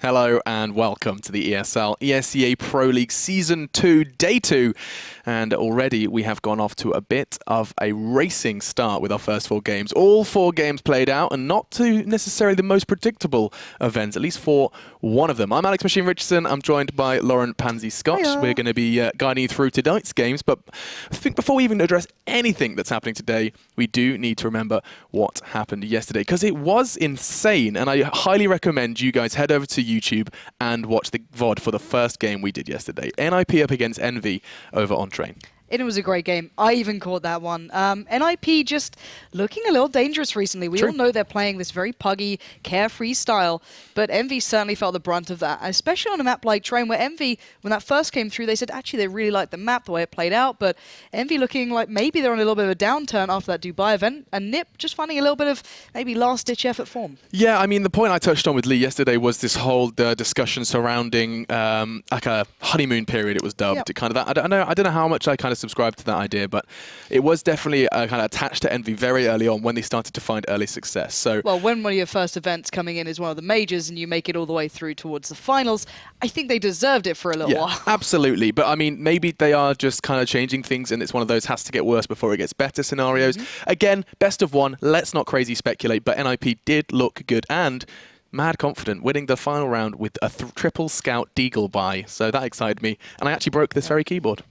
Hello and welcome to the ESEA Pro League Season 2, Day 2. And already we have gone off to a bit of a racing start with our first 4 games. All 4 games played out and not to necessarily the most predictable events, at least for one of them. I'm Alex Machine Richardson. I'm joined by Lauren Pansy Scott. Hiya. We're going to be guiding you through tonight's games. But I think before we even address anything that's happening today, we do need to remember what happened yesterday, because it was insane. And I highly recommend you guys head over to YouTube and watch the VOD for the first game we did yesterday. NIP up against Envy over on Train. It was a great game. I even caught that one. NIP just looking a little dangerous recently. We all know they're playing this very puggy, carefree style, but Envy certainly felt the brunt of that, especially on a map like Train, where Envy, when that first came through, they said actually they really liked the map, the way it played out, but Envy looking like maybe they're on a little bit of a downturn after that Dubai event, and NIP just finding a little bit of maybe last-ditch effort form. Yeah, I mean, the point I touched on with Lee yesterday was this whole discussion surrounding like a honeymoon period, it was dubbed. Yep. Kind of that. I don't know how much I kind of subscribed to that idea, but it was definitely kind of attached to Envy very early on when they started to find early success. So, well, when one of your first events coming in is one of the majors and you make it all the way through towards the finals, I think they deserved it for a little while. Absolutely. But I mean, maybe they are just kind of changing things and it's one of those has to get worse before it gets better scenarios. Again, best of one. Let's not crazy speculate, but NIP did look good and mad confident, winning the final round with a triple scout deagle buy. So that excited me. And I actually broke this very keyboard.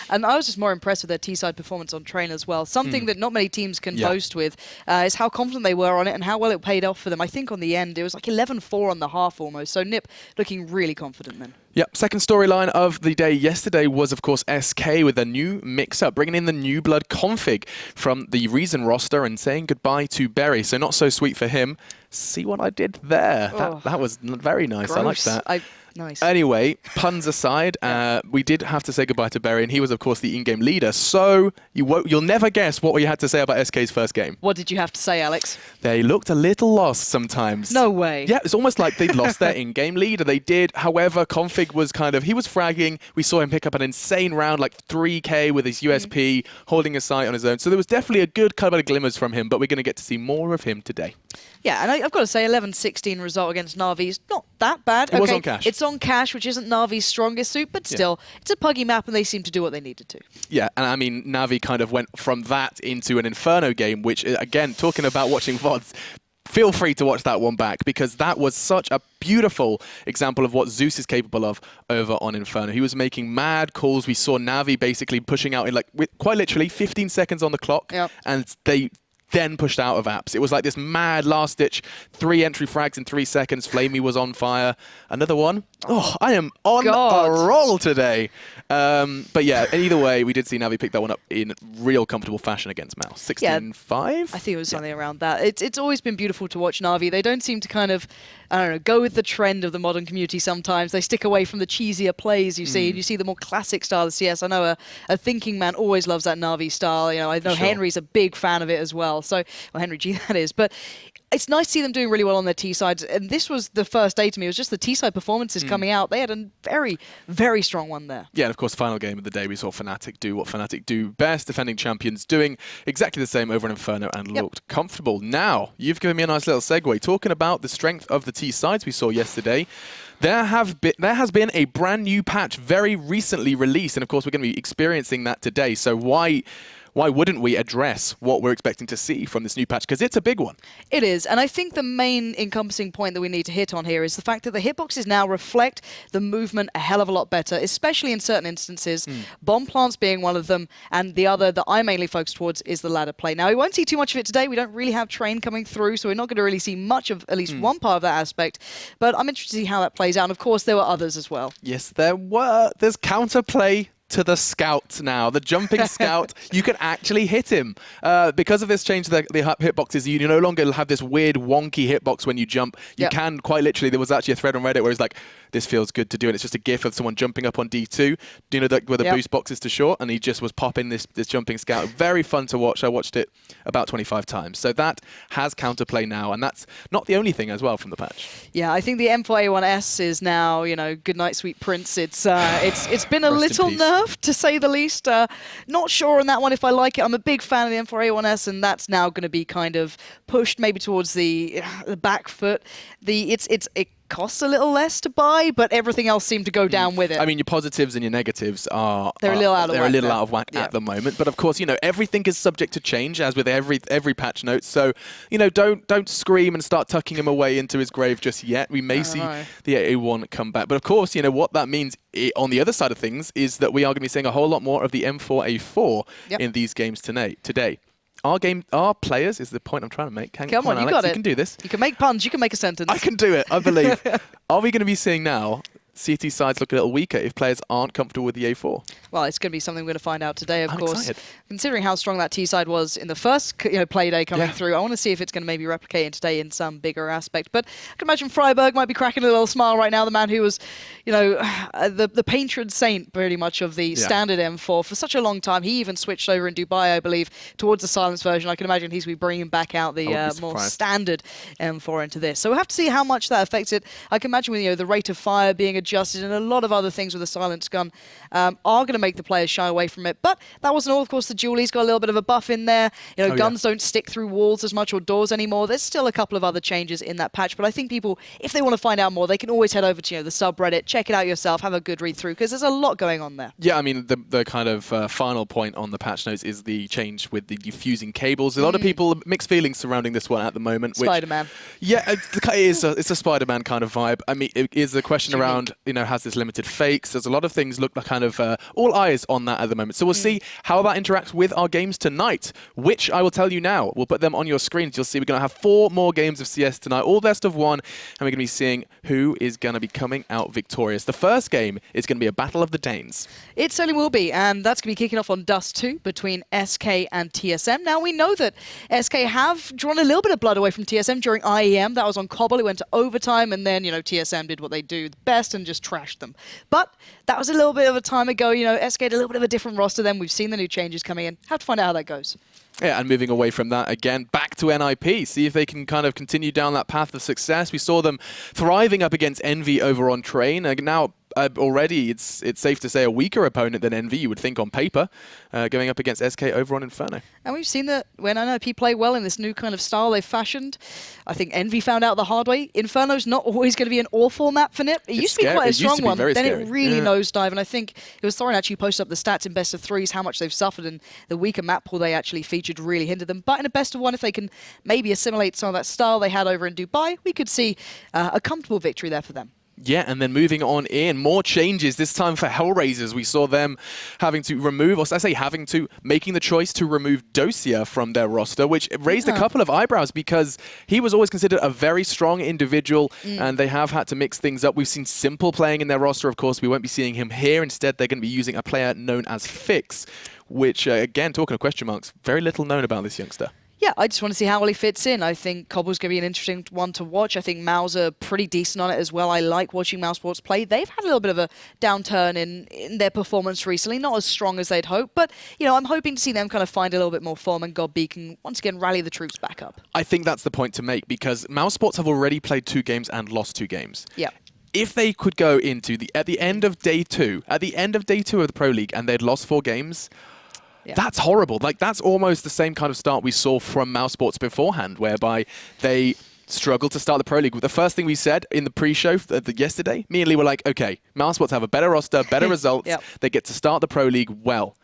And I was just more impressed with their T-side performance on Train as well. Something that not many teams can boast with is how confident they were on it and how well it paid off for them. I think on the end, it was like 11-4 on the half almost. So NIP looking really confident then. Yep, second storyline of the day yesterday was, of course, SK with a new mix-up, bringing in the New Blood config from the Reason roster and saying goodbye to Berry. So not so sweet for him. See what I did there? That was very nice. Gross. I like that. Nice. Anyway, puns aside, we did have to say goodbye to Berry, and he was, of course, the in-game leader. So you'll never guess what we had to say about SK's first game. What did you have to say, Alex? They looked a little lost sometimes. No way. Yeah, it's almost like they'd lost their in-game leader. They did. However, Config was he was fragging. We saw him pick up an insane round, like 3K with his USP, holding a sight on his own. So there was definitely a good couple of glimmers from him, but we're going to get to see more of him today. Yeah, and I've got to say, 11-16 result against Na'Vi is not that bad. It was on Cash. It's on Cash, which isn't Na'Vi's strongest suit, but still, it's a puggy map and they seem to do what they needed to. Yeah, and I mean, Na'Vi kind of went from that into an Inferno game, which, again, talking about watching VODs, feel free to watch that one back, because that was such a beautiful example of what Zeus is capable of over on Inferno. He was making mad calls. We saw Na'Vi basically pushing out in, like, quite literally 15 seconds on the clock, and they then pushed out of apps. It was like this mad last-ditch 3 entry frags in 3 seconds. Flamey was on fire. Another one. Oh, I am on a roll today. But yeah, either way, we did see Na'Vi pick that one up in real comfortable fashion against Mouse. 16-5? I think it was something around that. It's always been beautiful to watch Na'Vi. They don't seem to kind of, I don't know, go with the trend of the modern community sometimes. They stick away from the cheesier plays you see. You see the more classic style of CS. I know a thinking man always loves that Na'Vi style. You know, I know Henry's a big fan of it as well. So, well, Henry G, that is. But it's nice to see them doing really well on their T-sides. And this was the first day to me. It was just the T-side performances coming out. They had a very, very strong one there. Yeah, and of course, final game of the day, we saw Fnatic do what Fnatic do best. Defending champions doing exactly the same over in Inferno and looked comfortable. Now, you've given me a nice little segue. Talking about the strength of the T-sides we saw yesterday, there has been a brand new patch very recently released. And of course, we're going to be experiencing that today. So why wouldn't we address what we're expecting to see from this new patch? Because it's a big one. It is. And I think the main encompassing point that we need to hit on here is the fact that the hitboxes now reflect the movement a hell of a lot better, especially in certain instances, bomb plants being one of them, and the other that I mainly focus towards is the ladder play. Now, we won't see too much of it today. We don't really have Train coming through, so we're not going to really see much of at least one part of that aspect. But I'm interested to see how that plays out. And of course, there were others as well. Yes, there were. There's counterplay to the scout now, the jumping scout. You can actually hit him. Because of this change to the hitboxes, you no longer have this weird wonky hitbox when you jump. You can quite literally, there was actually a thread on Reddit where it's like, this feels good to do, and it's just a gif of someone jumping up on D2, do you know, where the boost box is to short, and he just was popping this jumping scout. Very fun to watch. I watched it about 25 times. So that has counterplay now, and that's not the only thing as well from the patch. Yeah, I think the M4A1S is now, you know, good night, sweet prince. It's been a little nerfed, to say the least. Not sure on that one if I like it. I'm a big fan of the M4A1S, and that's now going to be kind of pushed maybe towards the back foot. It costs a little less to buy, but everything else seemed to go down with it. I mean, your positives and your negatives are they're a little out of whack at the moment. But of course, you know, everything is subject to change, as with every patch note. So, you know, don't scream and start tucking him away into his grave just yet. We may see the A1 come back. But of course, you know, what that means on the other side of things is that we are going to be seeing a whole lot more of the M4A4 in these games today. Our players is the point I'm trying to make. Come on, Alex, got it. You can do this. You can make puns. You can make a sentence. I can do it, I believe. Are we going to be seeing now CT sides look a little weaker if players aren't comfortable with the A4? Well, it's going to be something we're going to find out today, of course. Excited. Considering how strong that T side was in the first play day coming through, I want to see if it's going to maybe replicate today in some bigger aspect. But I can imagine Freiburg might be cracking a little smile right now, the man who was, you know, the patron saint pretty much of the standard M4 for such a long time. He even switched over in Dubai, I believe, towards the silence version. I can imagine he's going to be bringing back out the more standard M4 into this. So we'll have to see how much that affects it. I can imagine with, you know, the rate of fire being adjusted and a lot of other things with the silence gun are going to make the players shy away from it. But that wasn't all. Of course, the Julie's got a little bit of a buff in there. You know, guns don't stick through walls as much or doors anymore. There's still a couple of other changes in that patch. But I think people, if they want to find out more, they can always head over to, you know, the subreddit, check it out yourself, have a good read through, because there's a lot going on there. Yeah, I mean, the kind of final point on the patch notes is the change with the diffusing cables. A lot of people, mixed feelings surrounding this one at the moment. Spider-Man. Yeah, it's a Spider-Man kind of vibe. I mean, it is a question around, you know, has this limited fakes? There's a lot of things look like kind of all eyes on that at the moment. So we'll see how that interacts with our games tonight, which I will tell you now. We'll put them on your screens. You'll see we're going to have 4 more games of CS tonight, all best of 1, and we're going to be seeing who is going to be coming out victorious. The first game is going to be a battle of the Danes. It certainly will be, and that's going to be kicking off on Dust2 between SK and TSM. Now, we know that SK have drawn a little bit of blood away from TSM during IEM. That was on Cobble. It went to overtime, and then, you know, TSM did what they do best and just trashed them. But that was a little bit of a time ago. You know, SK had a little bit of a different roster then. We've seen the new changes coming in. Have to find out how that goes. Yeah, and moving away from that again, back to NIP. See if they can kind of continue down that path of success. We saw them thriving up against Envy over on Train. Now, already, it's safe to say a weaker opponent than Envy, you would think on paper, going up against SK over on Inferno. And we've seen that when NIP play well in this new kind of style they've fashioned, I think Envy found out the hard way. Inferno's not always going to be an awful map for NIP. It used to be quite a strong one, then it really nosedived. And I think it was Thorin actually posted up the stats in best of 3s, how much they've suffered, and the weaker map pool they actually featured really hindered them. But in a best of 1, if they can maybe assimilate some of that style they had over in Dubai, we could see a comfortable victory there for them. Yeah, and then moving on in, more changes, this time for Hellraisers. We saw them having to remove, or I say having to, making the choice to remove Dosia from their roster, which raised a couple of eyebrows because he was always considered a very strong individual, and they have had to mix things up. We've seen Simple playing in their roster, of course. We won't be seeing him here. Instead, they're going to be using a player known as Fix, which, again, talking of question marks, very little known about this youngster. Yeah, I just want to see how well he fits in. I think Cobble's going to be an interesting one to watch. I think Mouse are pretty decent on it as well. I like watching Mouse Sports play. They've had a little bit of a downturn in their performance recently, not as strong as they'd hoped. But, you know, I'm hoping to see them kind of find a little bit more form, and Godby can once again rally the troops back up. I think that's the point to make, because Mouse Sports have already played 2 games and lost 2 games. Yeah. If they could go into at the end of day 2 of the Pro League, and they'd lost 4 games... Yeah. That's horrible. Like, that's almost the same kind of start we saw from Mouse Sports beforehand, whereby they struggled to start the Pro League. The first thing we said in the pre-show yesterday, me and Lee were like, okay, Mouse Sports have a better roster, better results. They get to start the Pro League well.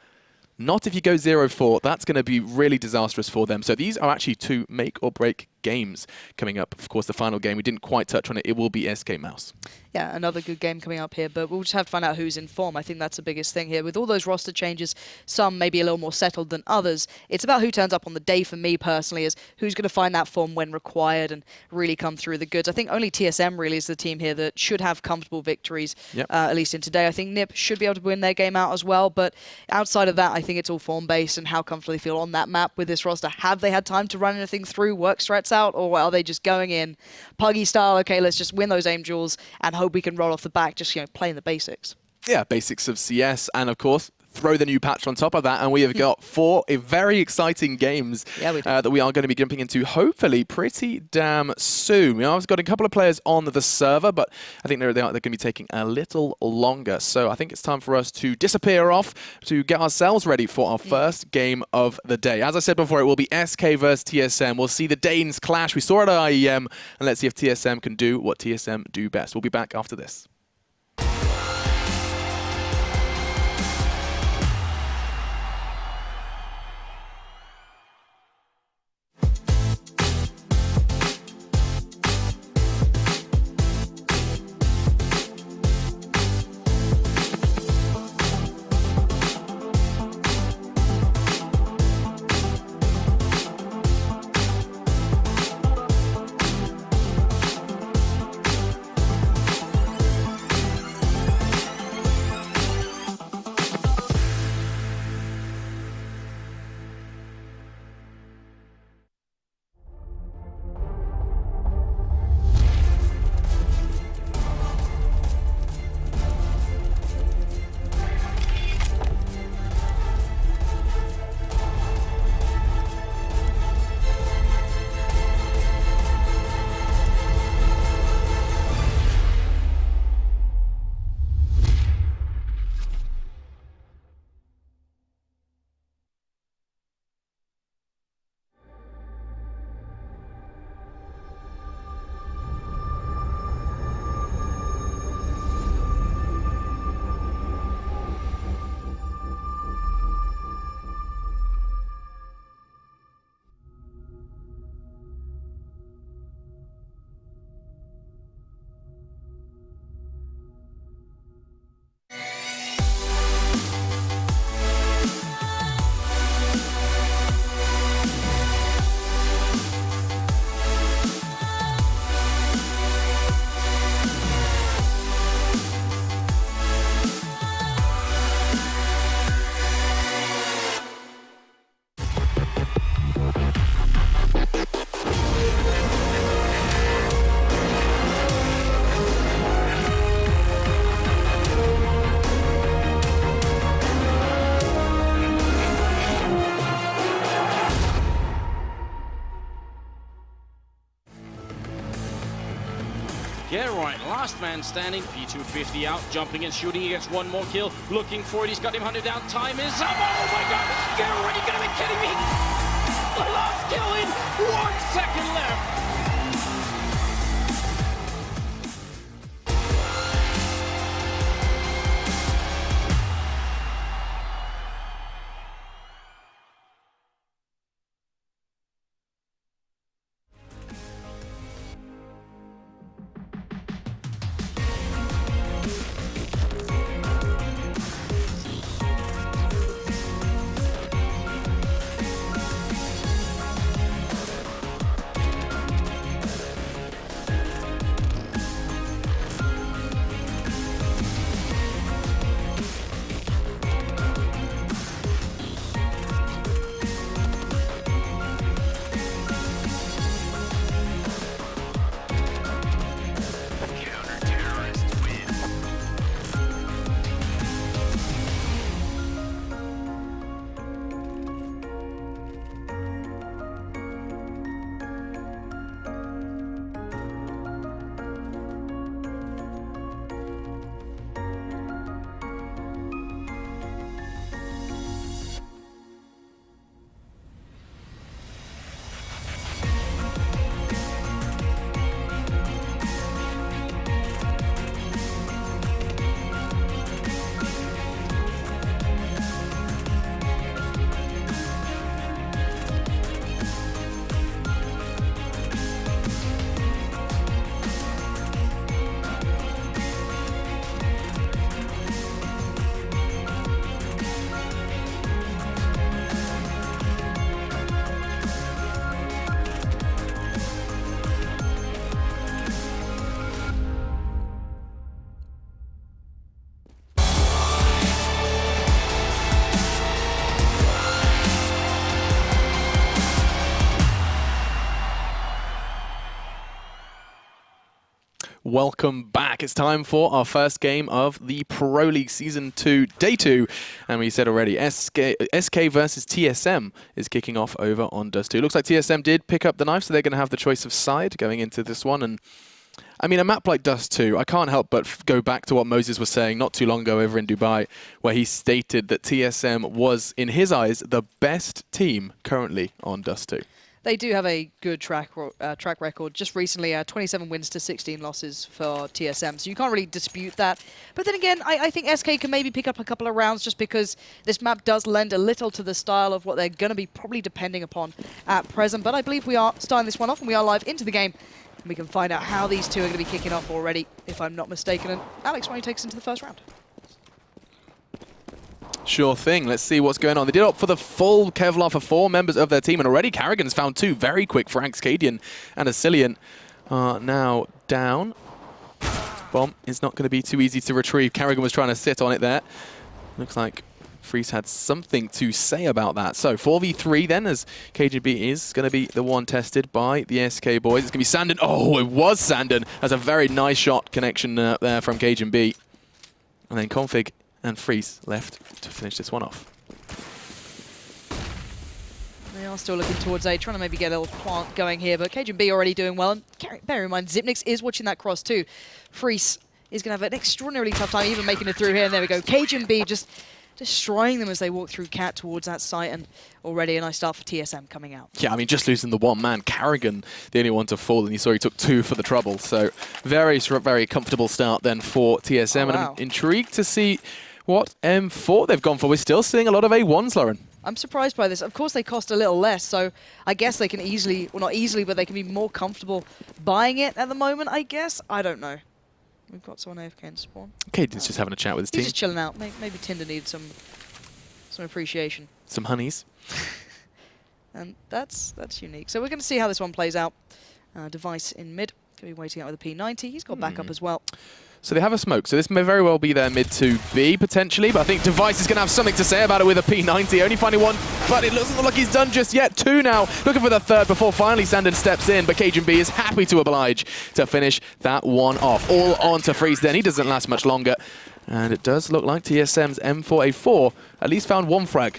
Not if you go 0-4. That's going to be really disastrous for them. So these are actually 2 make or break games coming up. Of course, the final game, we didn't quite touch on it. It will be SK Mouse. Yeah, another good game coming up here, but we'll just have to find out who's in form. I think that's the biggest thing here. With all those roster changes, some maybe a little more settled than others, it's about who turns up on the day for me personally, is who's going to find that form when required and really come through the goods. I think only TSM really is the team here that should have comfortable victories, at least in today. I think NIP should be able to win their game out as well, but outside of that, I think it's all form-based and how comfortable they feel on that map with this roster. Have they had time to run anything through, work strats out, or are they just going in Puggy style, okay, let's just win those aim duels and hope we can roll off the back, just, you know, playing the basics? Yeah, basics of CS, and of course, throw the new patch on top of that, and we have got 4 very exciting games that we are going to be jumping into, hopefully pretty damn soon. We have got a couple of players on the server, but I think they're going to be taking a little longer. So I think it's time for us to disappear off to get ourselves ready for our first game of the day. As I said before, it will be SK versus TSM. We'll see the Danes clash. We saw it at IEM, and let's see if TSM can do what TSM do best. We'll be back after this. Yeah, right, last man standing, P250 out, jumping and shooting, he gets one more kill, looking for it, he's got him hunted down, time is up, oh my god, you're already gonna be kidding me! The last kill in 1 second left! Welcome back. It's time for our first game of the Pro League Season 2, Day 2. And we said already, SK versus TSM is kicking off over on Dust2. Looks like TSM did pick up the knife, so they're going to have the choice of side going into this one. And I mean, a map like Dust2, I can't help but go back to what Moses was saying not too long ago over in Dubai, where he stated that TSM was, in his eyes, the best team currently on Dust2. They do have a good track record. Just recently, 27 wins to 16 losses for TSM, so you can't really dispute that. But then again, I think SK can maybe pick up a couple of rounds just because this map does lend a little to the style of what they're going to be probably depending upon at present. But I believe we are starting this one off, and we are live into the game. And we can find out how these two are going to be kicking off already, if I'm not mistaken. And Alex, why don't you take us into the first round? Sure thing. Let's see what's going on. They did opt for the full Kevlar for 4 members of their team, and already Carrigan's found 2 very quick Franks, Cadian and Asilian are now down. Bomb is not going to be too easy to retrieve. Carrigan was trying to sit on it there. Looks like Freeze had something to say about that. So 4v3 then, as KGB is going to be the one tested by the SK boys. It's going to be Sandon. Oh, it was Sandon. That's a very nice shot connection there from KGB. And then Config and Freeze left to finish this one off. They are still looking towards A, trying to maybe get a little plant going here, but KGB already doing well. And bear in mind, Zipnix is watching that cross too. Freeze is going to have an extraordinarily tough time even making it through here, and there we go. KGB just destroying them as they walk through Cat towards that site, and already a nice start for TSM coming out. Yeah, I mean, just losing the one man, Carrigan, the only one to fall, and you saw he took 2 for the trouble. So very comfortable start then for TSM, oh, wow. And I'm intrigued to see what M4 they've gone for. We're still seeing a lot of A1s, Lauren. I'm surprised by this. Of course, they cost a little less, so I guess they can easily, well, not easily, but they can be more comfortable buying it at the moment, I guess. I don't know. We've got someone AFK in spawn. Caden's just having a chat with his team. He's just chilling out. Maybe Tinder needs some appreciation. Some honeys. And that's unique. So we're going to see how this one plays out. Device in mid. Going to be waiting out with a P90. He's got backup as well. So they have a smoke, so this may very well be their mid to B, potentially, but I think Device is going to have something to say about it with a P90. Only finding 1, but it doesn't look like he's done just yet. 2 now, looking for the 3rd before finally Sandon steps in, but KGB is happy to oblige to finish that one off. All on to Freeze then. He doesn't last much longer. And it does look like TSM's M4A4 at least found 1 frag.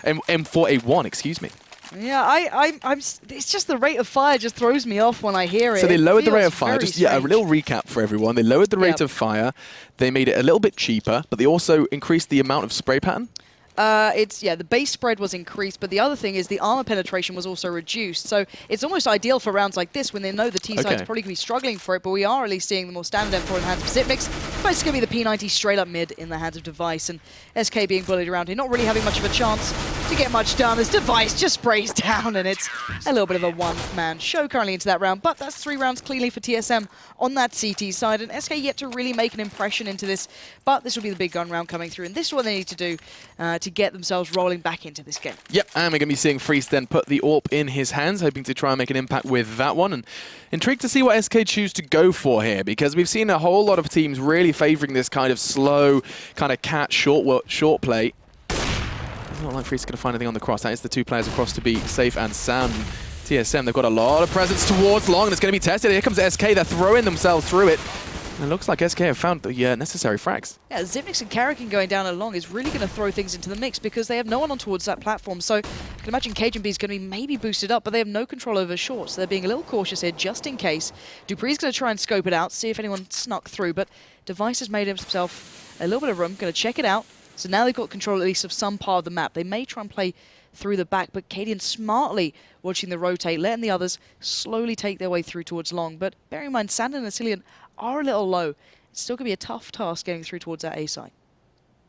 M4A1, excuse me. Yeah, it's just the rate of fire just throws me off when I hear it. So they lowered the rate of fire. Just a little recap for everyone. They lowered the rate of fire. They made it a little bit cheaper, but they also increased the amount of spray pattern. The base spread was increased, but the other thing is the armor penetration was also reduced. So it's almost ideal for rounds like this when they know the T-side's probably going to be struggling for it, but we are at least seeing the more standard M4 in the hands of Zipnix. But it's going to be the P90 straight up mid in the hands of Device, and SK being bullied around here, not really having much of a chance to get much done as Device just sprays down, and it's a little bit of a one-man show currently into that round. But that's 3 rounds cleanly for TSM on that CT side, and SK yet to really make an impression into this, but this will be the big gun round coming through, and this is what they need to do to get themselves rolling back into this game. Yep, and we're going to be seeing Freeze then put the AWP in his hands, hoping to try and make an impact with that one. And intrigued to see what SK choose to go for here, because we've seen a whole lot of teams really favouring this kind of slow, kind of cat short play. It's not like Freeze is going to find anything on the cross. That is the 2 players across to be safe and sound. TSM, they've got a lot of presence towards long, and it's going to be tested. Here comes SK, they're throwing themselves through it. It looks like SK have found the necessary frags. Yeah, Zipnix and Carrigan going down along is really going to throw things into the mix because they have no one on towards that platform. So I can imagine KGB is going to be maybe boosted up, but they have no control over short. So they're being a little cautious here just in case. Dupree's going to try and scope it out, see if anyone snuck through, but Device has made himself a little bit of room, going to check it out. So now they've got control at least of some part of the map. They may try and play through the back, but Cadian smartly watching the rotate, letting the others slowly take their way through towards long. But bearing in mind, Sandon and Asilian are a little low. It's still going to be a tough task getting through towards that A side.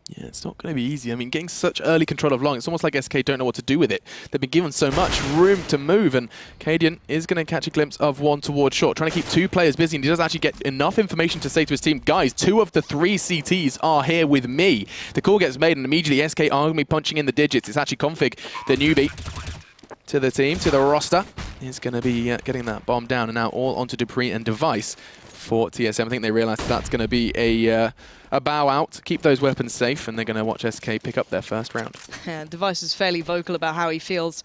Yeah, it's not going to be easy. I mean, getting such early control of long, it's almost like SK don't know what to do with it. They've been given so much room to move, and Cadian is going to catch a glimpse of 1 towards short, trying to keep 2 players busy, and he does actually get enough information to say to his team, guys, 2 of the 3 CTs are here with me. The call gets made, and immediately SK are going to be punching in the digits. It's actually Config, the newbie, to the team, to the roster. He's going to be getting that bomb down, and now all onto Dupree and Device for TSM. I think they realised that's going to be a bow out, keep those weapons safe, and they're going to watch SK pick up their first round. Yeah, Device is fairly vocal about how he feels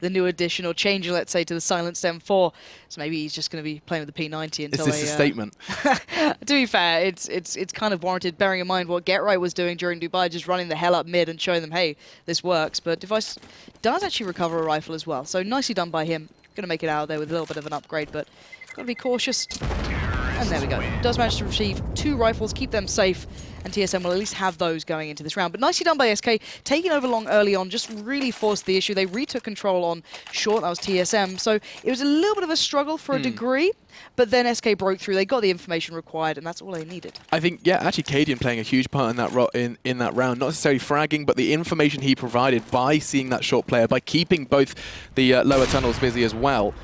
the new addition or change, let's say, to the silenced M4. So maybe he's just going to be playing with the P90 until Is this a statement? To be fair, it's kind of warranted, bearing in mind what GetRight was doing during Dubai, just running the hell up mid and showing them, hey, this works. But Device does actually recover a rifle as well, so nicely done by him. Going to make it out there with a little bit of an upgrade, but got to be cautious. And there we go. Does manage to receive 2 rifles, keep them safe, and TSM will at least have those going into this round. But nicely done by SK, taking over long early on, just really forced the issue. They retook control on short, that was TSM. So it was a little bit of a struggle for a degree, but then SK broke through. They got the information required, and that's all they needed. I think, yeah, actually Cadian playing a huge part in that in that round. Not necessarily fragging, but the information he provided by seeing that short player, by keeping both the lower tunnels busy as well.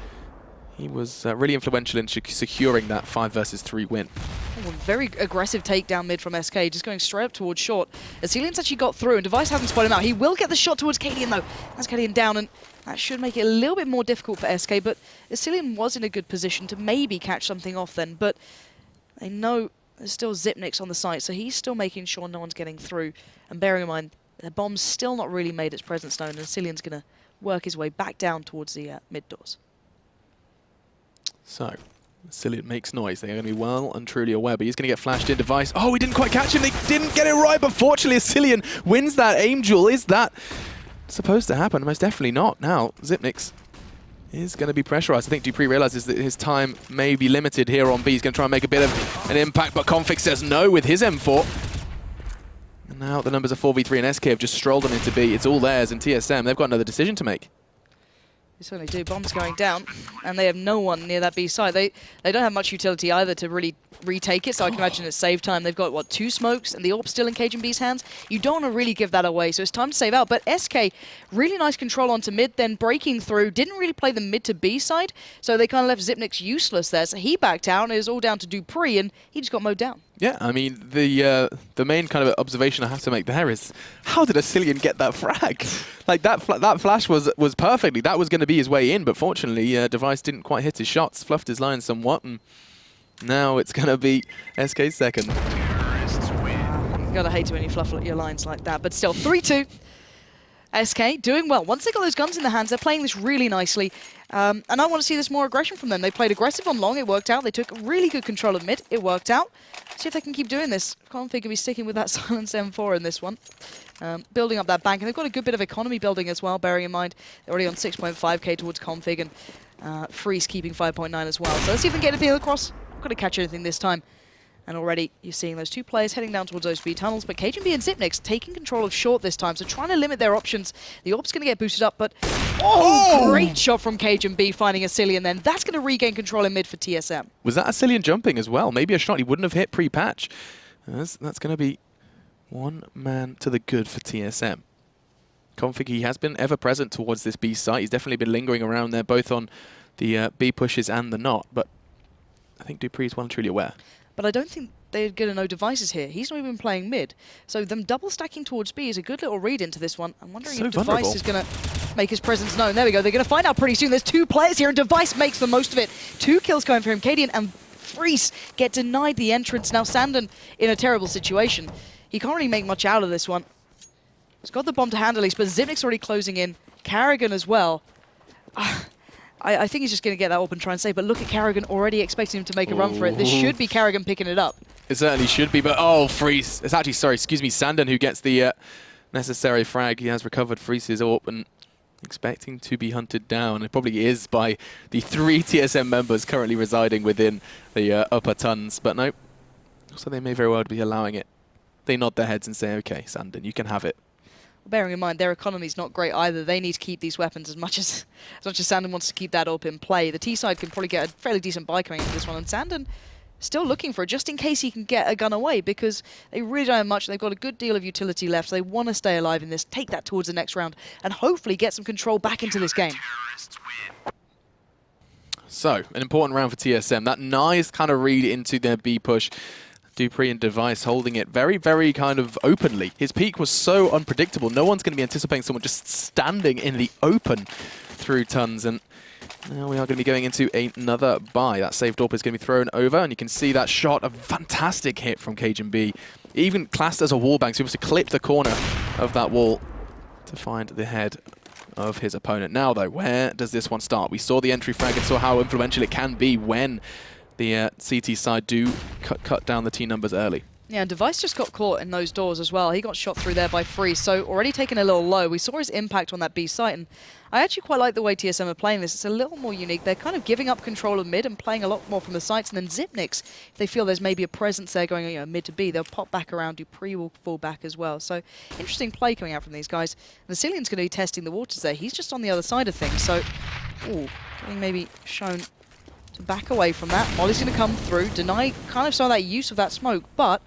He was really influential in securing that 5 versus 3 win. Oh, very aggressive takedown mid from SK, just going straight up towards short. Asilian's actually got through, and Device hasn't spotted him out. He will get the shot towards Cadian, though. That's Cadian down, and that should make it a little bit more difficult for SK, but Asilian was in a good position to maybe catch something off then, but they know there's still Zipnix on the site, so he's still making sure no one's getting through. And bearing in mind, the bomb's still not really made its presence known, and Asilian's going to work his way back down towards the mid doors. So, Cillian makes noise. They're going to be well and truly aware, but he's going to get flashed in. Device. Oh, we didn't quite catch him. They didn't get it right, but fortunately, Cillian wins that aim duel. Is that supposed to happen? Most definitely not. Now, Zipnix is going to be pressurized. I think Dupree realizes that his time may be limited here on B. He's going to try and make a bit of an impact, but Config says no with his M4. And now the numbers of 4v3 and SK have just strolled them into B. It's all theirs, and TSM, they've got another decision to make. They certainly do. Bombs going down, and they have no one near that B side. They don't have much utility either to really retake it, so I can imagine it's save time. They've got, what, 2 smokes, and the AWP still in KGB's hands. You don't want to really give that away, so it's time to save out. But SK, really nice control onto mid, then breaking through. Didn't really play the mid to B side, so they kind of left Zipnix useless there. So he backed out, and it was all down to Dupree, and he just got mowed down. Yeah, I mean, the main kind of observation I have to make there is, how did Asilian get that frag? Like, that flash was perfectly. That was going to be his way in, but fortunately, Device didn't quite hit his shots, fluffed his line somewhat, and now it's going to be SK's second. You gotta hate it when you fluff your lines like that, but still, 3-2. SK doing well. Once they got those guns in their hands, they're playing this really nicely. And I want to see this more aggression from them. They played aggressive on long, it worked out. They took really good control of mid, it worked out. See if they can keep doing this. Config will be sticking with that silenced M4 in this one. Building up that bank, and they've got a good bit of economy building as well, bearing in mind they're already on 6.5k towards Config, and Freeze keeping 5.9 as well. So let's see if they can get anything across. Not going to catch anything this time. And already you're seeing those 2 players heading down towards those B tunnels, but KGB and Zipnix taking control of short this time, so trying to limit their options. The AWP's going to get boosted up, but great shot from KGB finding Asilian then. That's going to regain control in mid for TSM. Was that Asilian jumping as well? Maybe a shot he wouldn't have hit pre-patch. That's going to be 1 man to the good for TSM. Config, he has been ever present towards this B site. He's definitely been lingering around there, both on the B pushes and the not, but I think Dupree is well and truly aware. But I don't think they're going to know Devices here. He's not even playing mid. So them double stacking towards B is a good little read into this one. I'm wondering if Device is going to make his presence known. There we go. They're going to find out pretty soon. There's 2 players here, and Device makes the most of it. 2 kills going for him. Cadian and Freeze get denied the entrance. Now Sandon in a terrible situation. He can't really make much out of this one. He's got the bomb to hand at least, but Zipnik's already closing in. Karrigan as well. I think he's just going to get that up and try and save, but look at Karrigan already expecting him to make a run for it. This should be Karrigan picking it up. It certainly should be, but oh, Freeze. It's actually, sorry, excuse me, Sandon who gets the necessary frag. He has recovered Freeze's AWP and expecting to be hunted down. It probably is by the 3 TSM members currently residing within the upper tons, but no. So they may very well be allowing it. They nod their heads and say, okay, Sandon, you can have it. Bearing in mind, their economy's not great either. They need to keep these weapons as much as Sandon wants to keep that up in play. The T-side can probably get a fairly decent buy coming into this one, and Sandon still looking for it, just in case he can get a gun away, because they really don't have much. They've got a good deal of utility left. They want to stay alive in this, take that towards the next round, and hopefully get some control back into this game. So, an important round for TSM. That nice kind of read into their B push. Dupree and Device holding it very, very kind of openly. His peak was so unpredictable. No one's going to be anticipating someone just standing in the open through tons. And now we are going to be going into another buy. That saved AWP is going to be thrown over, and you can see that shot, a fantastic hit from KGB. Even classed as a wall bang, so he was to clip the corner of that wall to find the head of his opponent. Now, though, where does this one start? We saw the entry frag and saw how influential it can be when the CT side do cut down the T numbers early. Yeah, and Device just got caught in those doors as well. He got shot through there by Freeze, so already taken a little low. We saw his impact on that B site, and I actually quite like the way TSM are playing this. It's a little more unique. They're kind of giving up control of mid and playing a lot more from the sites, and then Zipnix, if they feel there's maybe a presence there going mid to B, they'll pop back around, do pre-will fall back as well. So interesting play coming out from these guys. And the Cillian's going to be testing the waters there. He's just on the other side of things, so getting maybe shown to back away from that. Molly's going to come through, deny kind of some of that use of that smoke, but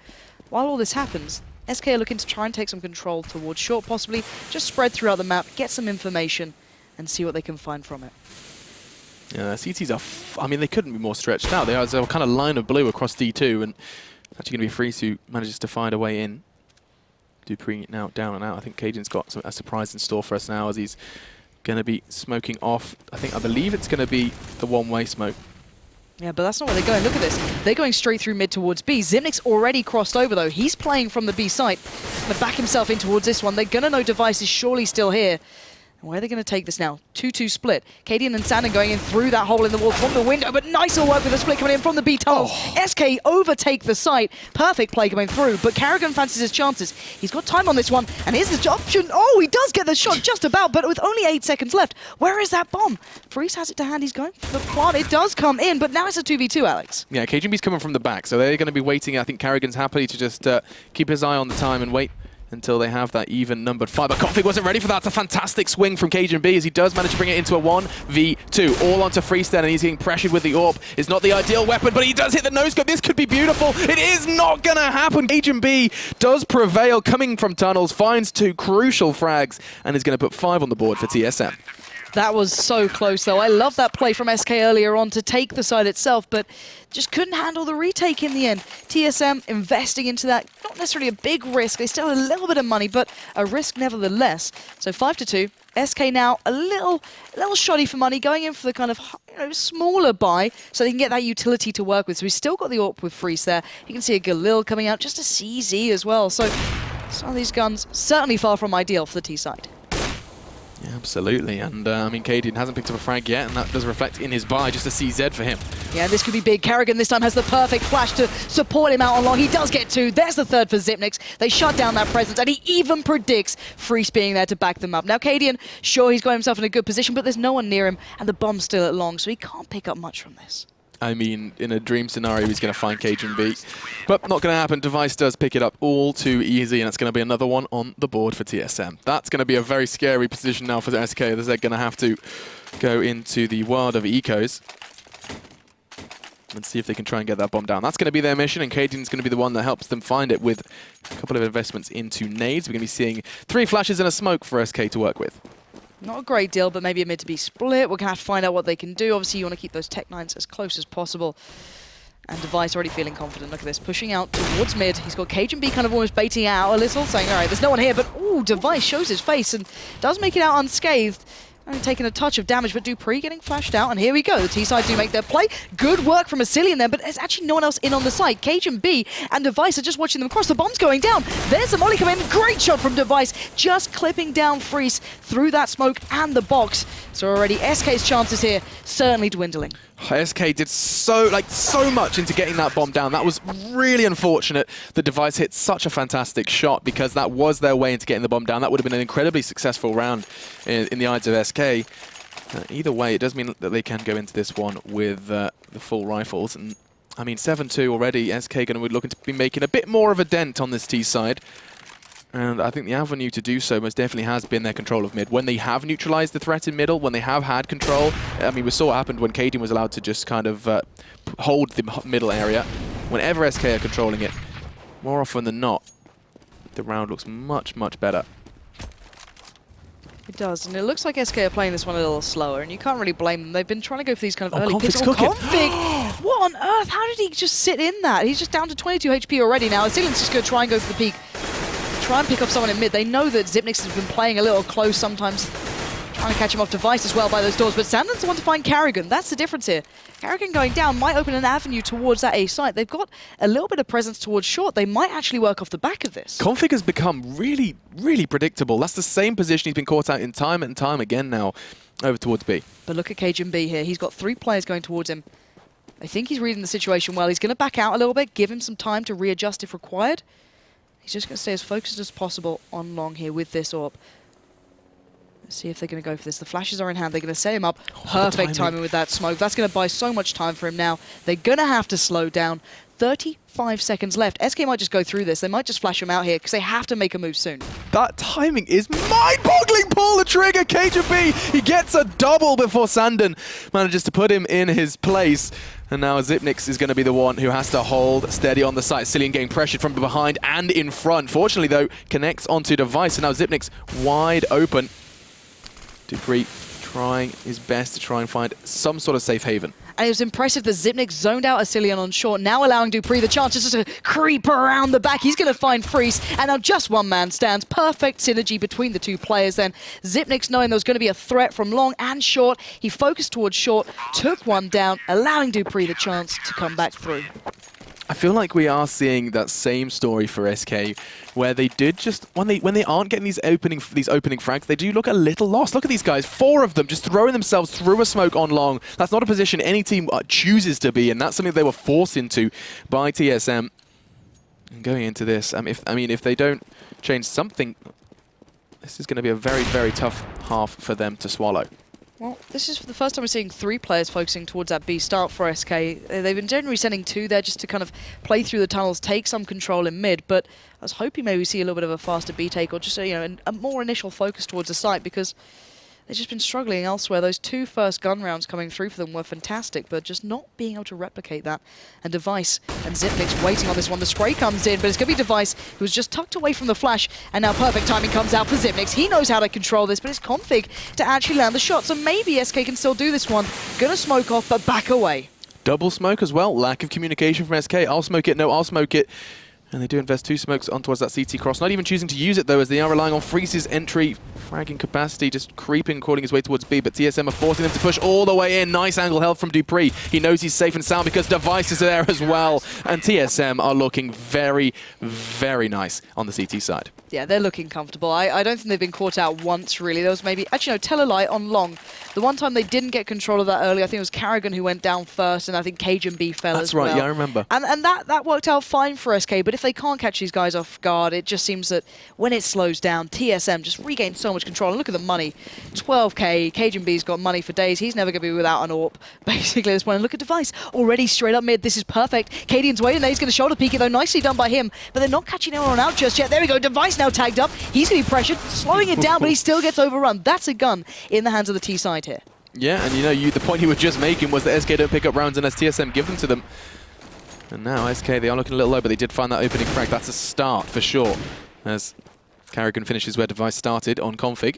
while all this happens, SK are looking to try and take some control towards short, possibly just spread throughout the map, get some information, and see what they can find from it. Yeah, CTs are, I mean, they couldn't be more stretched out. They are a kind of line of blue across D2, and it's actually going to be Freeze who manages to find a way in. Dupree now down and out. I think Cajun's got a surprise in store for us now as he's going to be smoking off. I believe it's going to be the one-way smoke. Yeah, but that's not where they're going. Look at this. They're going straight through mid towards B. Zipnix already crossed over, though. He's playing from the B site. Going to back himself in towards this one. They're going to know Device is surely still here. And where are they going to take this now? 2-2 split. Cadian and Sandon going in through that hole in the wall from the window, but nice work with the split coming in from the B tunnels. SK overtake the site. Perfect play coming through, but Carrigan fancies his chances. He's got time on this one, and here's the option. Oh, he does get the shot just about, but with only 8 seconds left. Where is that bomb? Freeze has it to hand. He's going for the plant. It does come in, but now it's a 2v2, Alex. Yeah, KGB's coming from the back, so they're going to be waiting. I think Carrigan's happy to just keep his eye on the time and wait until they have that even-numbered fight. But Config wasn't ready for that. It's a fantastic swing from Cajun B as he does manage to bring it into a 1v2. All onto Freestone, and he's getting pressured with the AWP. It's not the ideal weapon, but he does hit the no-scope. This could be beautiful. It is not going to happen. Cajun B does prevail, coming from tunnels, finds 2 crucial frags, and is going to put 5 on the board for TSM. That was so close, though. I love that play from SK earlier on to take the side itself, but just couldn't handle the retake in the end. TSM investing into that, not necessarily a big risk. They still have a little bit of money, but a risk nevertheless. So 5-2. SK now a little shoddy for money, going in for the kind of smaller buy so they can get that utility to work with. So we've still got the AWP with Freeze there. You can see a Galil coming out, just a CZ as well. So some of these guns certainly far from ideal for the T side. Yeah, absolutely, and I mean, Cadian hasn't picked up a frag yet, and that does reflect in his buy, just a CZ for him. Yeah, this could be big. Carrigan this time has the perfect flash to support him out on long. He does get 2. There's the 3rd for Zipnix. They shut down that presence, and he even predicts Freeze being there to back them up. Now, Cadian, sure, he's got himself in a good position, but there's no one near him, and the bomb's still at long, so he can't pick up much from this. I mean, in a dream scenario, he's going to find Cajun B. But not going to happen. Device does pick it up all too easy, and it's going to be another one on the board for TSM. That's going to be a very scary position now for SK, as they're going to have to go into the world of ecos and see if they can try and get that bomb down. That's going to be their mission, and Cajun's going to be the one that helps them find it with a couple of investments into nades. We're going to be seeing 3 flashes and a smoke for SK to work with. Not a great deal, but maybe a mid to be split. We're going to have to find out what they can do. Obviously, you want to keep those Tech 9s as close as possible. And Device already feeling confident. Look at this, pushing out towards mid. He's got Cajun B kind of almost baiting out a little, saying, all right, there's no one here, but ooh, Device shows his face and does make it out unscathed. Only taking a touch of damage, but Dupree getting flashed out, and here we go. The T-side do make their play. Good work from Asilian there, but there's actually no one else in on the site. Cajun B and Device are just watching them across. The bomb's going down. There's the molly coming in. Great shot from Device, just clipping down Freeze through that smoke and the box. So already SK's chances here certainly dwindling. SK did so much into getting that bomb down. That was really unfortunate. The Device hit such a fantastic shot because that was their way into getting the bomb down. That would have been an incredibly successful round in the eyes of SK. Either way, it does mean that they can go into this one with the full rifles. And I mean, 7-2 already. SK going to be looking to be making a bit more of a dent on this T side. And I think the avenue to do so most definitely has been their control of mid. When they have neutralized the threat in middle, when they have had control, I mean, we saw what happened when Cadian was allowed to just kind of hold the middle area. Whenever SK are controlling it, more often than not, the round looks much, much better. It does, and it looks like SK are playing this one a little slower, and you can't really blame them. They've been trying to go for these kind of early picks. Config! What on earth? How did he just sit in that? He's just down to 22 HP already now. Asilian's just going to try and go for the peak. Try and pick up someone in mid. They know that Zipnix has been playing a little close sometimes. Trying to catch him off device as well by those doors, but Sandon's the one to find Carrigan. That's the difference here. Carrigan going down might open an avenue towards that A site. They've got a little bit of presence towards short. They might actually work off the back of this. Config has become really, really predictable. That's the same position he's been caught out in time and time again now, over towards B. But look at Cajun B here. He's got 3 players going towards him. I think he's reading the situation well. He's going to back out a little bit, give him some time to readjust if required. He's just going to stay as focused as possible on long here with this AWP. Let's see if they're going to go for this. The flashes are in hand. They're going to set him up. Perfect timing with that smoke. That's going to buy so much time for him now. They're going to have to slow down. 35 seconds left. SK might just go through this. They might just flash him out here because they have to make a move soon. That timing is mind-boggling. Pull the trigger, Cajun B. He gets a double before Sandon manages to put him in his place. And now Zipnix is going to be the one who has to hold steady on the site. Cillian getting pressured from behind and in front. Fortunately, though, connects onto device. And now Zipnix wide open. dupreeh trying his best to try and find some sort of safe haven. And it was impressive that Zipnix zoned out Cillian on short, now allowing dupreeh the chance just to creep around the back. He's going to find Freeze, and now just one man stands. Perfect synergy between the two players then. Zipnix, knowing there was going to be a threat from long and short, he focused towards short, took one down, allowing dupreeh the chance to come back through. I feel like we are seeing that same story for SK, where they did just when they aren't getting these opening frags, they do look a little lost. Look at these guys, 4 of them just throwing themselves through a smoke on long. That's not a position any team chooses to be in. That's something they were forced into by TSM. And going into this, if they don't change something, this is going to be a very, very tough half for them to swallow. Well, this is the first time we're seeing 3 players focusing towards that B start for SK. They've been generally sending 2 there just to kind of play through the tunnels, take some control in mid, but I was hoping maybe we see a little bit of a faster B take or just a more initial focus towards the site, because they've just been struggling elsewhere. Those 2 first gun rounds coming through for them were fantastic, but just not being able to replicate that. And Device and Zipnix waiting on this one. The spray comes in, but it's going to be Device, who's just tucked away from the flash, and now perfect timing comes out for Zipnix. He knows how to control this, but it's Config to actually land the shot, so maybe SK can still do this one. Gonna smoke off, but back away. Double smoke as well. Lack of communication from SK. I'll smoke it. No, I'll smoke it. And they do invest 2 smokes on towards that CT cross. Not even choosing to use it, though, as they are relying on Freeze's entry. Fragging capacity, just creeping, crawling his way towards B. But TSM are forcing them to push all the way in. Nice angle held from dupreeh. He knows he's safe and sound because Device is there as well. And TSM are looking very, very nice on the CT side. Yeah, they're looking comfortable. I don't think they've been caught out once, really. There was maybe... Actually, no, Telelight on long. The one time they didn't get control of that early, I think it was Carrigan who went down first, and I think Cajun B fell as well. That's right, yeah, I remember. And that worked out fine for SK, but if they can't catch these guys off guard, it just seems that when it slows down, TSM just regains so much control. And look at the money. 12k. Cajun B's got money for days. He's never going to be without an AWP, basically, this one. And look at Device. Already straight up mid. This is perfect. Cadian's waiting there. He's going to shoulder peek it, though. Nicely done by him. But they're not catching anyone out just yet. There we go. Device now tagged up. He's going to be pressured, slowing it down, but he still gets overrun. That's a gun in the hands of the T side here. Yeah, and the point you were just making was that SK don't pick up rounds unless TSM give them to them. And now SK, they are looking a little low, but they did find that opening frag. That's a start for sure, as Carrigan finishes where Device started on config.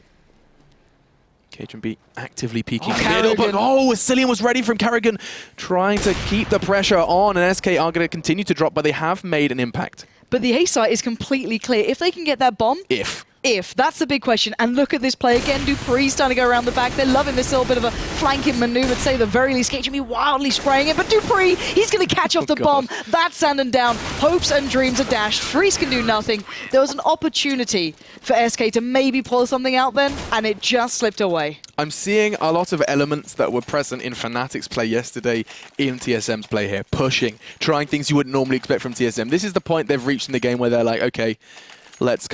Cajun B actively peeking middle, but Cillian was ready from Carrigan, trying to keep the pressure on, and SK are going to continue to drop, but they have made an impact. But the A site is completely clear. If they can get that bomb... If. That's the big question. And look at this play again. dupreeh's starting to go around the back. They're loving this little bit of a flanking maneuver, to say the very least. KGB wildly spraying it, but dupreeh, he's going to catch off the bomb. That's Sandon down. Hopes and dreams are dashed. Freeze can do nothing. There was an opportunity for SK to maybe pull something out then, and it just slipped away. I'm seeing a lot of elements that were present in Fnatic's play yesterday in TSM's play here. Pushing, trying things you wouldn't normally expect from TSM. This is the point they've reached in the game where they're like, okay, let's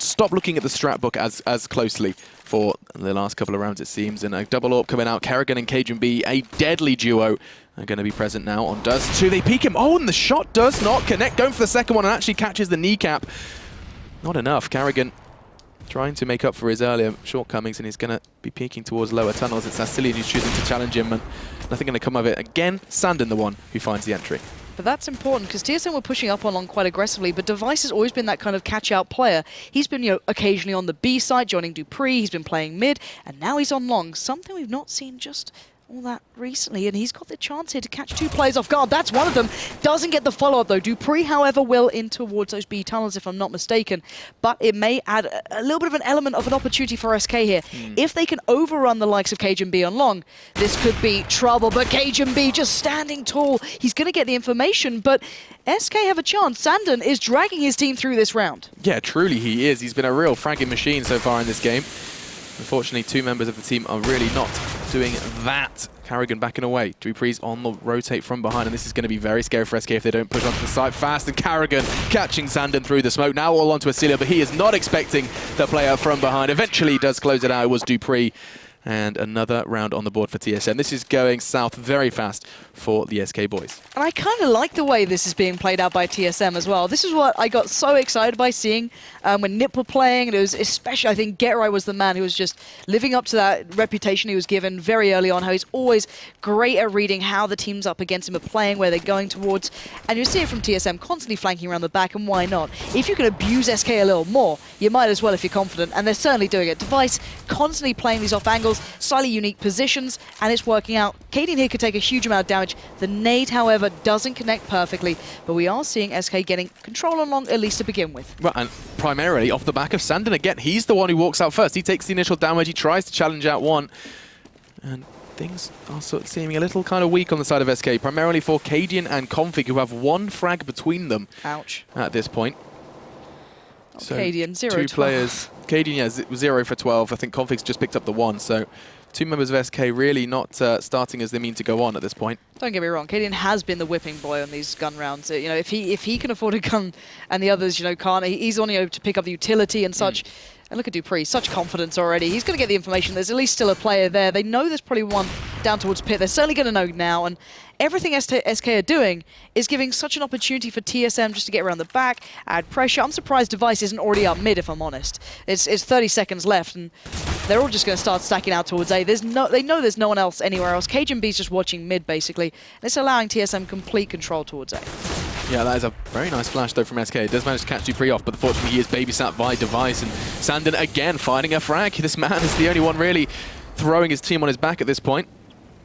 stop looking at the strat book as closely for the last couple of rounds, it seems. And a double AWP coming out. Carrigan and Cajun B, a deadly duo, are going to be present now on Dust2. They peek him. Oh, and the shot does not connect. Going for the second one and actually catches the kneecap. Not enough. Carrigan trying to make up for his earlier shortcomings, and he's going to be peeking towards lower tunnels. It's Cillian who's choosing to challenge him, and nothing going to come of it. Again, Sandon the one who finds the entry. But that's important, because TSM were pushing up on long quite aggressively, but Device has always been that kind of catch-out player. He's been, occasionally on the B side, joining dupreeh, he's been playing mid, and now he's on long. Something we've not seen just all that recently, and he's got the chance here to catch 2 players off guard. That's one of them. Doesn't get the follow-up, though. Dupree, however, will in towards those B tunnels, if I'm not mistaken. But it may add a little bit of an element of an opportunity for SK here. If they can overrun the likes of KGB on long, this could be trouble. But KGB just standing tall. He's going to get the information, but SK have a chance. Sandon is dragging his team through this round. Yeah, truly he is. He's been a real fragging machine so far in this game. Unfortunately, 2 members of the team are really not doing that. Carrigan backing away. Dupree's on the rotate from behind, and this is going to be very scary for SK if they don't push onto the site fast. And Carrigan catching Sandon through the smoke. Now all onto ESEA, but he is not expecting the player from behind. Eventually does close it out. It was Dupree. And another round on the board for TSM. This is going south very fast for the SK boys. And I kind of like the way this is being played out by TSM as well. This is what I got so excited by seeing when Nip were playing. And it was especially, I think, Getrai was the man who was just living up to that reputation he was given very early on, how he's always great at reading how the teams up against him are playing, where they're going towards. And you see it from TSM constantly flanking around the back, and why not? If you can abuse SK a little more, you might as well if you're confident, and they're certainly doing it. Device constantly playing these off angles, slightly unique positions, and it's working out. Cadian here could take a huge amount of damage. The nade, however, doesn't connect perfectly, but we are seeing SK getting control on long, at least to begin with. Well, and primarily off the back of Sandon again. He's the one who walks out first. He takes the initial damage. He tries to challenge out one. And things are sort of seeming a little kind of weak on the side of SK, primarily for Cadian and Config, who have 1 frag between them. Ouch. At this point. Oh, So Cadian, 0 2 12. players. Cadian, yeah, 0 for 12. I think Config's just picked up the 1. So 2 members of SK really not starting as they mean to go on at this point. Don't get me wrong, Cadian has been the whipping boy on these gun rounds. You know, if he can afford a gun and the others, you know, can't, he's on, you know, to pick up the utility and such. And look at Dupree, such confidence already. He's going to get the information. There's at least still a player there. They know there's probably one down towards pit. They're certainly going to know now. And everything SK are doing is giving such an opportunity for TSM just to get around the back, add pressure. I'm surprised Device isn't already up mid, if I'm honest. It's 30 seconds left, and they're all just going to start stacking out towards A. They know there's no one else anywhere else. KGB's just watching mid, basically. And it's allowing TSM complete control towards A. Yeah, that is a very nice flash, though, from SK. It does manage to catch Dupree off, but unfortunately he is babysat by Device. And Sandon again finding a frag. This man is the only one really throwing his team on his back at this point,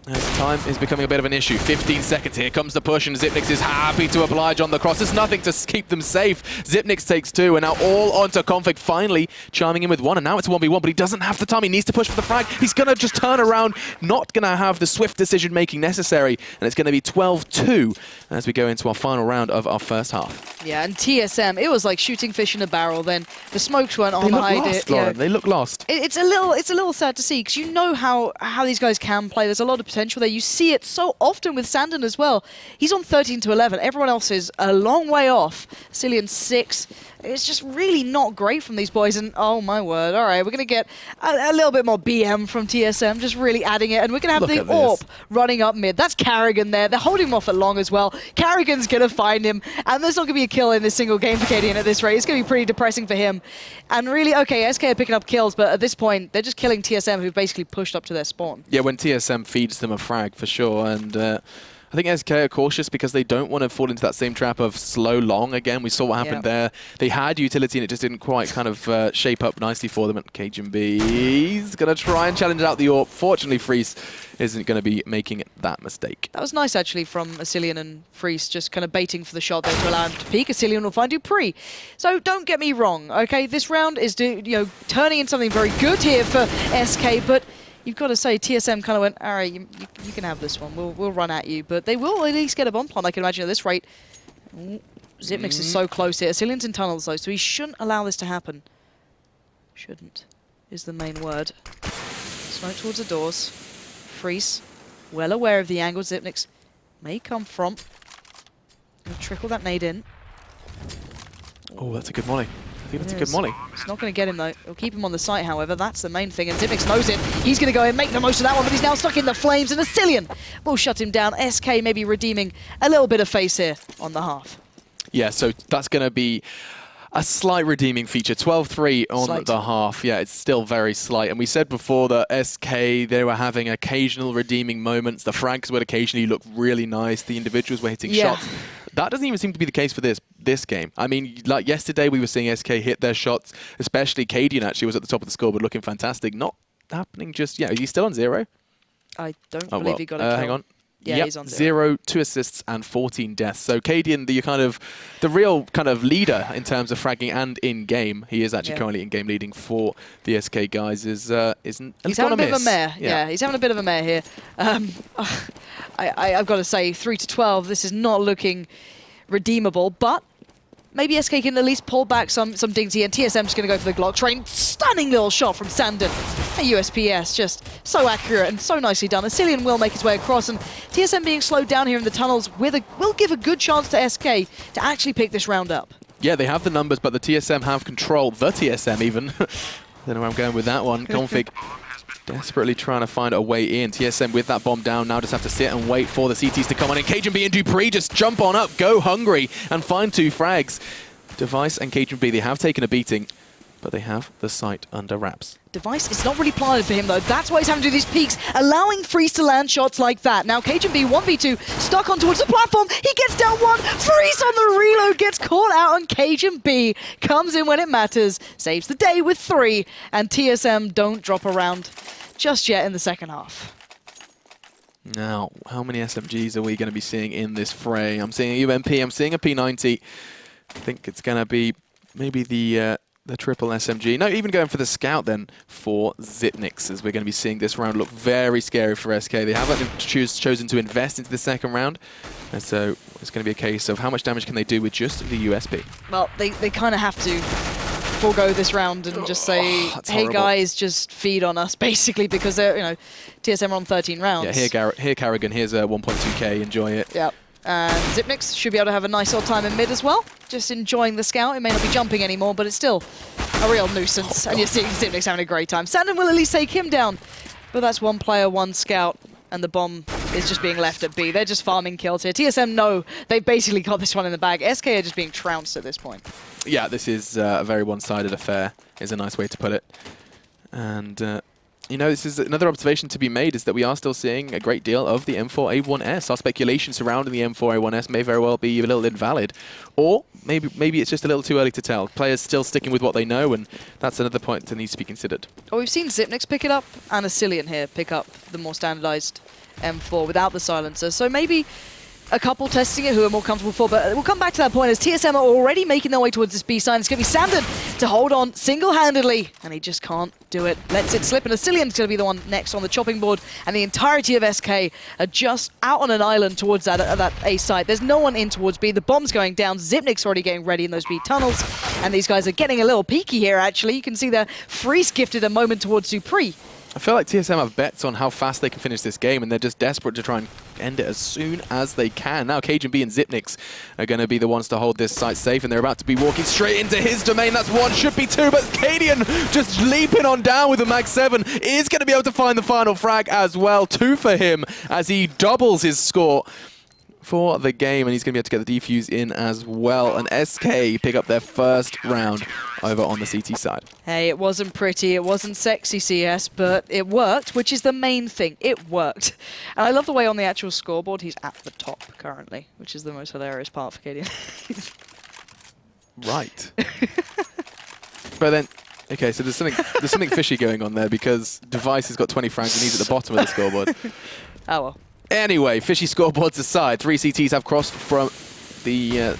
as time is becoming a bit of an issue. 15 seconds, here comes the push, and Xyp9x is happy to oblige on the cross. There's nothing to keep them safe. Xyp9x takes 2, and now all onto Config, finally chiming in with 1, and now it's 1v1, but he doesn't have the time. He needs to push for the frag. He's going to just turn around, not going to have the swift decision-making necessary, and it's going to be 12-2 as we go into our final round of our first half. Yeah, and TSM, it was like shooting fish in a barrel then. The smokes weren't on behind it. Lauren. They look lost. It's a little sad to see, because you know how these guys can play. There's a lot of potential there. You see it so often with Sandon as well. He's on 13-11. Everyone else is a long way off. Cillian 6. It's just really not great from these boys, and oh my word. All right, we're going to get a little bit more BM from TSM, just really adding it, and we're going to have the AWP running up mid. That's Carrigan there. They're holding him off at long as well. Carrigan's going to find him, and there's not going to be a kill in this single game for Cadian at this rate. It's going to be pretty depressing for him. And really, okay, SK are picking up kills, but at this point, they're just killing TSM, who've basically pushed up to their spawn. Yeah, when TSM feeds them a frag, for sure, and I think SK are cautious because they don't want to fall into that same trap of slow long again. We saw what happened there. They had utility and it just didn't quite kind of shape up nicely for them. And KGB's going to try and challenge out the AWP. Fortunately, Freeze isn't going to be making that mistake. That was nice, actually, from Cillian and Freeze, just kind of baiting for the shot there to allow him to peek. Cillian will find Dupree. So don't get me wrong, okay? This round is turning in something very good here for SK, but you've got to say, TSM kind of went, all right, you can have this one. We'll run at you. But they will at least get a bump on, I can imagine, at this rate. Xyp9x is so close here. Cillian's in tunnels, though, so he shouldn't allow this to happen. Shouldn't is the main word. Smoke towards the doors. Freeze, well aware of the angle Xyp9x may come from. He'll trickle that nade in. Oh, that's a good molly. I think that's a good molly. It's not going to get him, though. It'll keep him on the site, however. That's the main thing, and Xyp9x knows it. He's going to go and make the most of that one, but he's now stuck in the flames, and Cillian will shut him down. SK maybe redeeming a little bit of face here on the half. Yeah, so that's going to be a slight redeeming feature. 12-3 on the half. Yeah, it's still very slight. And we said before that SK, they were having occasional redeeming moments. The frags would occasionally look really nice. The individuals were hitting shots. That doesn't even seem to be the case for this game. I mean, like yesterday, we were seeing SK hit their shots, especially Cadian actually was at the top of the scoreboard looking fantastic. Not happening just yet. Is he still on 0? I don't believe he got a kill. Hang on. Yeah, yep, he's on 0. 0, 2 assists, and 14 deaths. So Cadian, the real kind of leader in terms of fragging and in-game, he is actually currently in-game leading for the SK guys, he's having a bit of a mare. Yeah, he's having a bit of a mare here. I've got to say, 3-12, this is not looking redeemable, but maybe SK can at least pull back some dignity, and TSM's going to go for the Glock train. Stunning little shot from Sandon. A USPS, just so accurate and so nicely done. Asilian will make his way across, and TSM being slowed down here in the tunnels will give a good chance to SK to actually pick this round up. Yeah, they have the numbers, but the TSM have control. The TSM even. I don't know where I'm going with that one. Config desperately trying to find a way in. TSM with that bomb down now just have to sit and wait for the CTs to come on. And Cajun B and Dupree just jump on up, go hungry, and find 2 frags. Device and Cajun B, they have taken a beating, but they have the site under wraps. Device is not really planted for him, though. That's why he's having to do these peeks, allowing Freeze to land shots like that. Now, Cajun B, 1v2, stuck on towards the platform. He gets down 1. Freeze on the reload, gets caught out, and Cajun B comes in when it matters, saves the day with 3, and TSM don't drop around just yet in the second half. Now, how many SMGs are we going to be seeing in this fray? I'm seeing a UMP, I'm seeing a P90. I think it's going to be maybe the triple SMG. No, even going for the scout then for Zipnix, as we're going to be seeing this round look very scary for SK. They haven't chosen to invest into the second round, and so it's going to be a case of how much damage can they do with just the USP. Well, they kind of have to forego this round and just say, hey guys, just feed on us, basically, because they're, TSM are on 13 rounds. Yeah, here Carrigan, here's a 1.2k, enjoy it. Yep. And Zipnix should be able to have a nice old time in mid as well. Just enjoying the scout. It may not be jumping anymore, but it's still a real nuisance. And you're seeing Zipnix having a great time. Sandon will at least take him down. But that's 1 player, 1 scout. And the bomb is just being left at B. They're just farming kills here. TSM know they've basically got this one in the bag. SK are just being trounced at this point. Yeah, this is a very one-sided affair, is a nice way to put it. And this is another observation to be made, is that we are still seeing a great deal of the M4A1S. Our speculation surrounding the M4A1S may very well be a little invalid. Or maybe it's just a little too early to tell. Players still sticking with what they know, and that's another point that needs to be considered. Well, we've seen Zipnix pick it up, and Asilian here pick up the more standardized M4 without the silencer. So maybe a couple testing it who are more comfortable for, but we'll come back to that point as TSM are already making their way towards this B side. It's going to be Sandon to hold on single-handedly, and he just can't do it. Lets it slip, and Asilian's going to be the one next on the chopping board, and the entirety of SK are just out on an island towards that A site. There's no one in towards B. The bomb's going down. Zipnik's already getting ready in those B tunnels, and these guys are getting a little peeky here, actually. You can see they're Freeze gifted a moment towards Dupree. I feel like TSM have bets on how fast they can finish this game, and they're just desperate to try and end it as soon as they can. Now, Cajun B and Zipnix are going to be the ones to hold this site safe, and they're about to be walking straight into his domain. That's 1, should be 2, but Cadian just leaping on down with a Mag 7 is going to be able to find the final frag as well. 2 for him as he doubles his score for the game, and he's going to be able to get the defuse in as well. And SK pick up their first round over on the CT side. Hey, it wasn't pretty, it wasn't sexy, CS, but it worked, which is the main thing. It worked. And I love the way on the actual scoreboard he's at the top currently, which is the most hilarious part for Cadian. Right. But then, okay, so there's something fishy going on there, because Device has got 20 frags and he's at the bottom of the scoreboard. Oh well. Anyway, fishy scoreboards aside, 3 CTs have crossed from the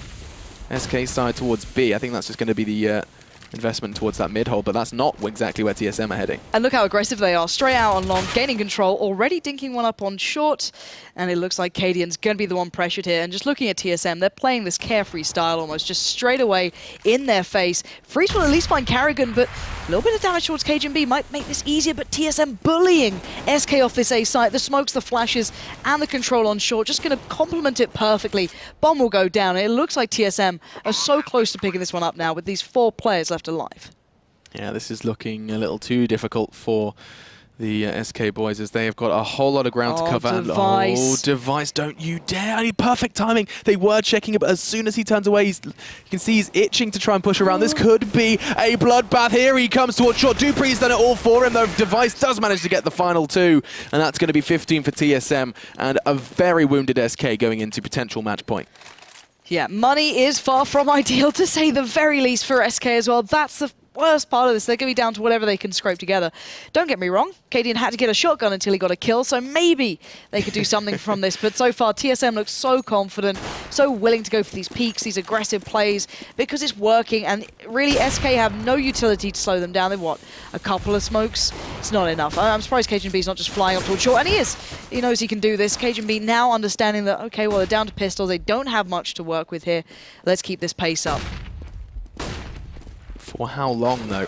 SK side towards B. I think that's just going to be the investment towards that mid hole, but that's not exactly where TSM are heading. And look how aggressive they are. Straight out on long, gaining control, already dinking one up on short, and it looks like Cadian's going to be the one pressured here. And just looking at TSM, they're playing this carefree style almost, just straight away in their face. Freeze will at least find Carrigan, but a little bit of damage towards Cajun B might make this easier, but TSM bullying SK off this A site. The smokes, the flashes, and the control on short, just going to complement it perfectly. Bomb will go down, and it looks like TSM are so close to picking this one up now with these 4 players left alive. Yeah, this is looking a little too difficult for the SK boys, as they have got a whole lot of ground to cover. Device. Oh, Device, don't you dare. I need perfect timing. They were checking it, but as soon as he turns away, you can see he's itching to try and push around. This could be a bloodbath. Here he comes towards short. Dupree's done it all for him, though. Device does manage to get the final 2, and that's going to be 15 for TSM, and a very wounded SK going into potential match point. Yeah, money is far from ideal, to say the very least, for SK as well. That's the worst part of this. They're going to be down to whatever they can scrape together. Don't get me wrong, Cadian had to get a shotgun until he got a kill, so maybe they could do something from this. But so far, TSM looks so confident, so willing to go for these peaks, these aggressive plays, because it's working. And really, SK have no utility to slow them down. They've, what, a couple of smokes? It's not enough. I'm surprised KGB is not just flying up towards short, and he is. He knows he can do this. KGB now understanding that, okay, well, they're down to pistols. They don't have much to work with here. Let's keep this pace up. For how long, though?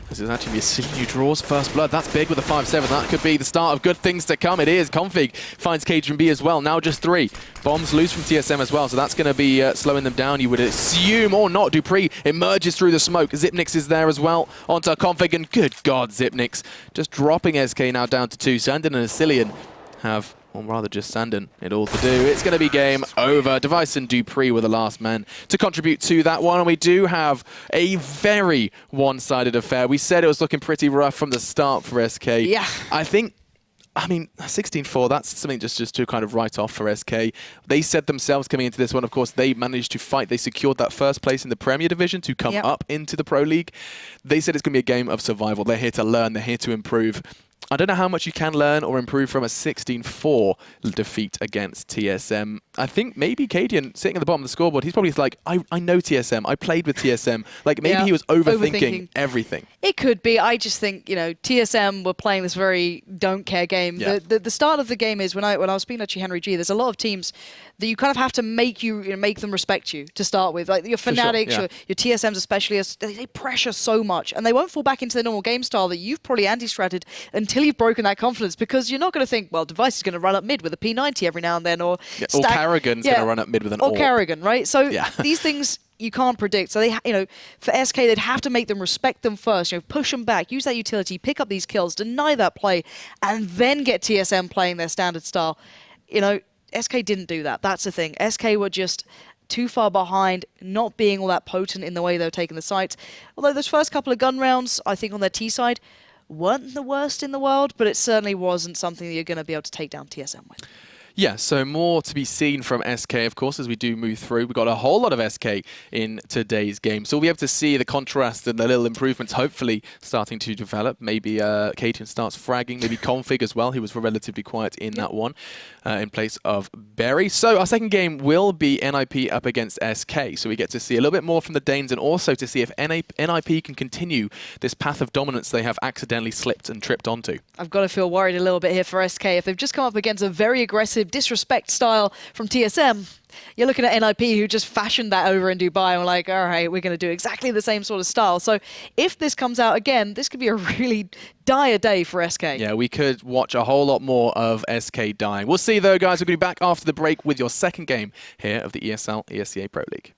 This is actually a Sinew draws first blood. That's big with a 5-7. That could be the start of good things to come. It is. Config finds KGB as well. Now just 3. Bombs loose from TSM as well, so that's going to be slowing them down, you would assume, or not. Dupree emerges through the smoke. Zipnix is there as well. Onto Config, and good God, Zipnix just dropping SK now down to 2. Sandin and Asilian have, or rather just Sandin, it all to do. It's going to be game over. Device and Dupree were the last man to contribute to that one, and we do have a very one-sided affair. We said it was looking pretty rough from the start for SK. Yeah. I mean, 16-4, that's something just to kind of write off for SK. They said themselves coming into this one, of course, they managed to fight. They secured that first place in the Premier Division to come up into the Pro League. They said it's going to be a game of survival. They're here to learn. They're here to improve. I don't know how much you can learn or improve from a 16-4 defeat against TSM. I think maybe Cadian, sitting at the bottom of the scoreboard, he's probably like, I know TSM, I played with TSM. Like, maybe he was overthinking everything. It could be. I just think, you know, TSM were playing this very don't care game. Yeah. The start of the game is, when I was speaking to Henry G, there's a lot of teams that you kind of have to make make them respect you to start with. Like your Fanatics, sure, your TSMs especially, they pressure so much, and they won't fall back into their normal game style that you've probably anti-stratted until you've broken that confidence, because you're not going to think, well, Device is going to run up mid with a P90 every now and then, or Carrigan's going to run up mid with an or Carrigan, right? So Yeah. these things you can't predict. So they, for SK, they'd have to make them respect them first. Push them back, use that utility, pick up these kills, deny that play, and then get TSM playing their standard style. SK didn't do that. That's the thing. SK were just too far behind, not being all that potent in the way they were taking the sites. Although those first couple of gun rounds, I think on their T side, weren't the worst in the world, but it certainly wasn't something that you're going to be able to take down TSM with. Yeah, so more to be seen from SK, of course, as we do move through. We've got a whole lot of SK in today's game. So we'll be able to see the contrast and the little improvements hopefully starting to develop. Maybe Cadian starts fragging, maybe Config as well, who was relatively quiet in that one, in place of Berry. So our second game will be NIP up against SK. So we get to see a little bit more from the Danes, and also to see if NIP can continue this path of dominance they have accidentally slipped and tripped onto. I've got to feel worried a little bit here for SK. If they've just come up against a very aggressive disrespect style from TSM, you're looking at NIP, who just fashioned that over in Dubai, and we're like, all right, we're going to do exactly the same sort of style. So if this comes out again, this could be a really dire day for SK. Yeah, we could watch a whole lot more of SK dying. We'll see though, guys. We're going to be back after the break with your second game here of the ESL ESEA Pro League.